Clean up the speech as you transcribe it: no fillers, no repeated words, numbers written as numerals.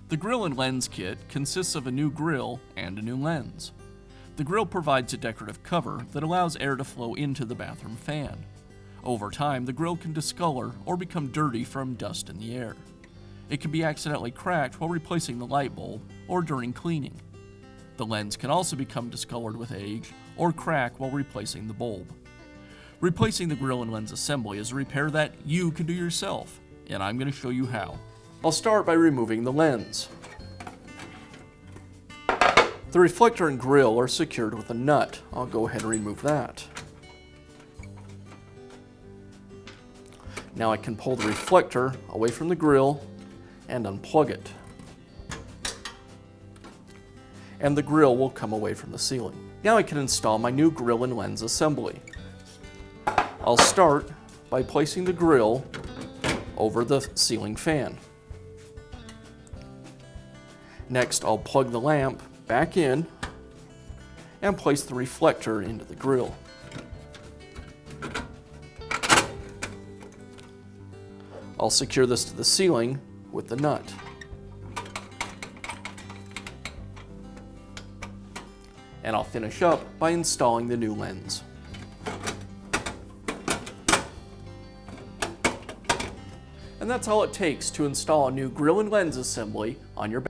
The grill and lens kit consists of a new grill and a new lens. The grill provides a decorative cover that allows air to flow into the bathroom fan. Over time, the grill can discolor or become dirty from dust in the air. It can be accidentally cracked while replacing the light bulb or during cleaning. The lens can also become discolored with age or crack while replacing the bulb. Replacing the grill and lens assembly is a repair that you can do yourself, and I'm going to show you how. I'll start by removing the lens. The reflector and grill are secured with a nut. I'll go ahead and remove that. Now I can pull the reflector away from the grill and unplug it. And the grill will come away from the ceiling. Now I can install my new grill and lens assembly. I'll start by placing the grill over the ceiling fan. Next, I'll plug the lamp back in and place the reflector into the grill. I'll secure this to the ceiling with the nut. And I'll finish up by installing the new lens. And that's all it takes to install a new grill and lens assembly on your